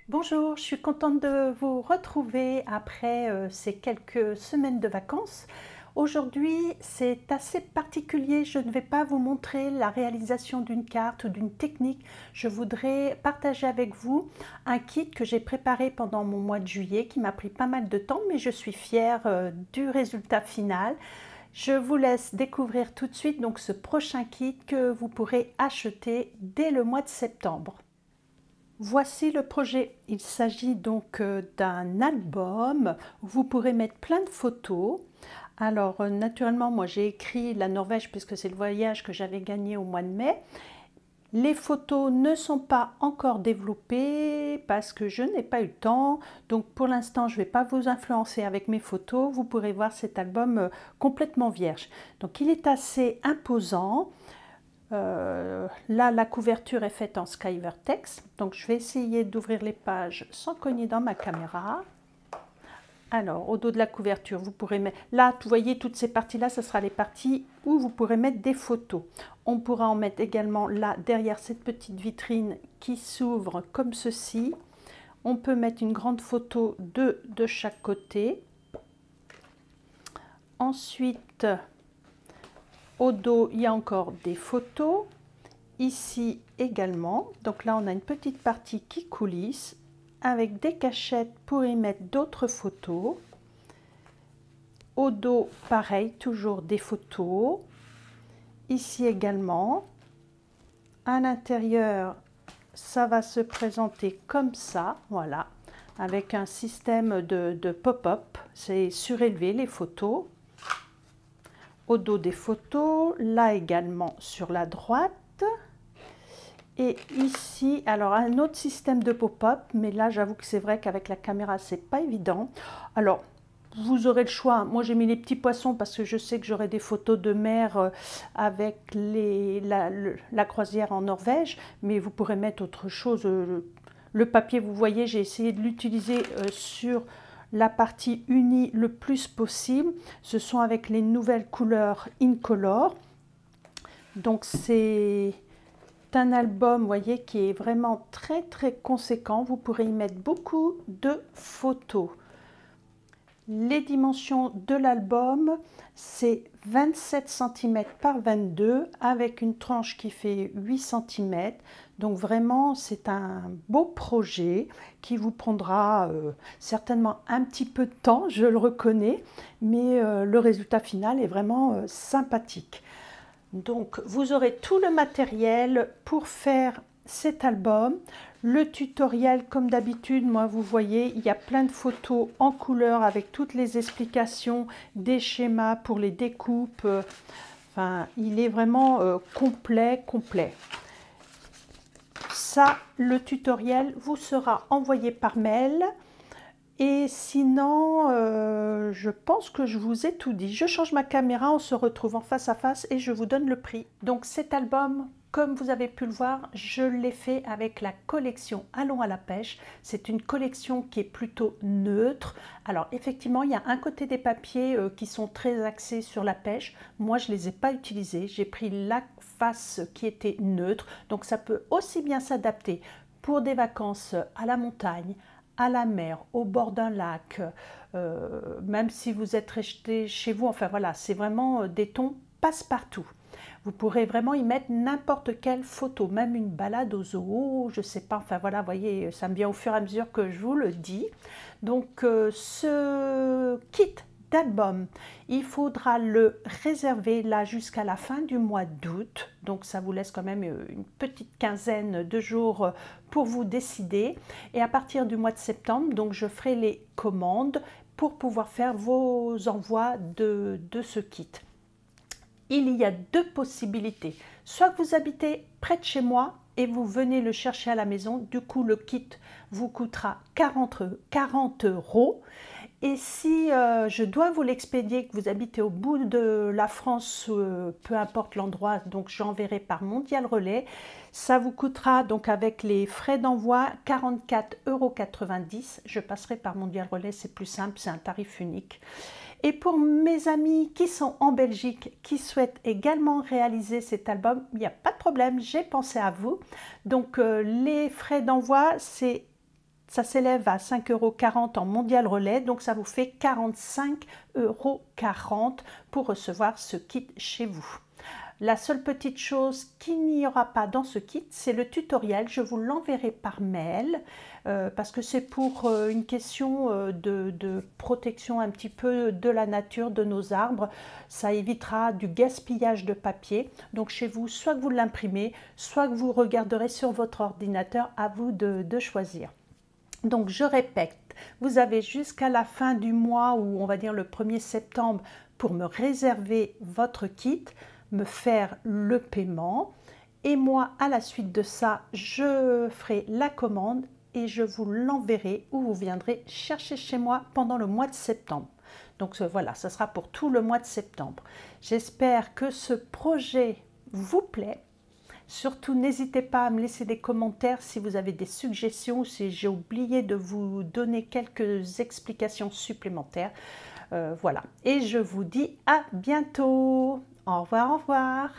Bonjour, je suis contente de vous retrouver après ces quelques semaines de vacances. Aujourd'hui, c'est assez particulier. Je ne vais pas vous montrer la réalisation d'une carte ou d'une technique. Je voudrais partager avec vous un kit que j'ai préparé pendant mon mois de juillet qui m'a pris pas mal de temps, mais je suis fière du résultat final. Je vous laisse découvrir tout de suite donc ce prochain kit que vous pourrez acheter dès le mois de septembre. Voici le projet. Il s'agit donc d'un album où vous pourrez mettre plein de photos. Alors naturellement, moi j'ai écrit la Norvège puisque c'est le voyage que j'avais gagné au mois de mai. Les photos ne sont pas encore développées parce que je n'ai pas eu le temps. Donc pour l'instant, je ne vais pas vous influencer avec mes photos. Vous pourrez voir cet album complètement vierge. Donc il est assez imposant. Là, la couverture est faite en Skyvertex. Donc, je vais essayer d'ouvrir les pages sans cogner dans ma caméra. Alors, au dos de la couverture, vous pourrez mettre... Là, vous voyez, toutes ces parties-là, ce sera les parties où vous pourrez mettre des photos. On pourra en mettre également là, derrière cette petite vitrine qui s'ouvre comme ceci. On peut mettre une grande photo de chaque côté. Ensuite... Au dos, il y a encore des photos. Ici également. Donc là, on a une petite partie qui coulisse avec des cachettes pour y mettre d'autres photos. Au dos, pareil, toujours des photos. Ici également. À l'intérieur, ça va se présenter comme ça, voilà, avec un système de pop-up. C'est surélevé les photos. Au dos des photos, là également sur la droite. Et ici, alors un autre système de pop-up, mais là j'avoue que c'est vrai qu'avec la caméra c'est pas évident. Alors vous aurez le choix, moi j'ai mis les petits poissons parce que je sais que j'aurai des photos de mer avec la croisière en Norvège, mais vous pourrez mettre autre chose. Le papier, vous voyez, j'ai essayé de l'utiliser sur la partie unie le plus possible. Ce sont avec les nouvelles couleurs Incolor. Donc c'est un album, vous voyez, qui est vraiment très conséquent. Vous pourrez y mettre beaucoup de photos. Les dimensions de l'album, c'est 27 cm par 22 avec une tranche qui fait 8 cm. Donc vraiment, c'est un beau projet qui vous prendra certainement un petit peu de temps, je le reconnais, mais le résultat final est vraiment sympathique. Donc vous aurez tout le matériel pour faire cet album. Le tutoriel, comme d'habitude, moi vous voyez, il y a plein de photos en couleur avec toutes les explications, des schémas pour les découpes. Enfin, il est vraiment complet. Ça, le tutoriel vous sera envoyé par mail. Et sinon, je pense que je vous ai tout dit. Je change ma caméra, on se retrouve en face à face et je vous donne le prix. Donc cet album, comme vous avez pu le voir, je l'ai fait avec la collection Allons à la pêche. C'est une collection qui est plutôt neutre. Alors effectivement, il y a un côté des papiers qui sont très axés sur la pêche. Moi, je ne les ai pas utilisés. J'ai pris la face qui était neutre. Donc ça peut aussi bien s'adapter pour des vacances à la montagne, à la mer, au bord d'un lac, même si vous êtes resté chez vous, enfin voilà, c'est vraiment des tons passe-partout. Vous pourrez vraiment y mettre n'importe quelle photo, même une balade au zoo, je sais pas, enfin voilà, vous voyez, ça me vient au fur et à mesure que je vous le dis. Donc ce kit d'album, il faudra le réserver là jusqu'à la fin du mois d'août, donc ça vous laisse quand même une petite quinzaine de jours pour vous décider, et à partir du mois de septembre, donc je ferai les commandes pour pouvoir faire vos envois de ce kit. Il y a deux possibilités, soit que vous habitez près de chez moi et vous venez le chercher à la maison, du coup le kit vous coûtera 40 €. Et si je dois vous l'expédier, que vous habitez au bout de la France, peu importe l'endroit, donc j'enverrai par Mondial Relais, ça vous coûtera donc avec les frais d'envoi 44,90 €. Je passerai par Mondial Relais, c'est plus simple, c'est un tarif unique. Et pour mes amis qui sont en Belgique, qui souhaitent également réaliser cet album, il n'y a pas de problème, j'ai pensé à vous. Donc les frais d'envoi, c'est ça s'élève à 5,40 € en mondial relais, donc ça vous fait 45,40 € pour recevoir ce kit chez vous. La seule petite chose qu'il n'y aura pas dans ce kit, c'est le tutoriel. Je vous l'enverrai par mail parce que c'est pour une question de protection un petit peu de la nature, de nos arbres. Ça évitera du gaspillage de papier. Donc chez vous, soit que vous l'imprimez, soit que vous regarderez sur votre ordinateur, à vous de choisir. Donc je répète, vous avez jusqu'à la fin du mois, ou on va dire le 1er septembre, pour me réserver votre kit, me faire le paiement, et moi à la suite de ça je ferai la commande et je vous l'enverrai ou vous viendrez chercher chez moi pendant le mois de septembre. Donc voilà, ce sera pour tout le mois de septembre. J'espère que ce projet vous plaît. Surtout n'hésitez pas à me laisser des commentaires si vous avez des suggestions, si j'ai oublié de vous donner quelques explications supplémentaires. Voilà, et je vous dis à bientôt. Au revoir, au revoir.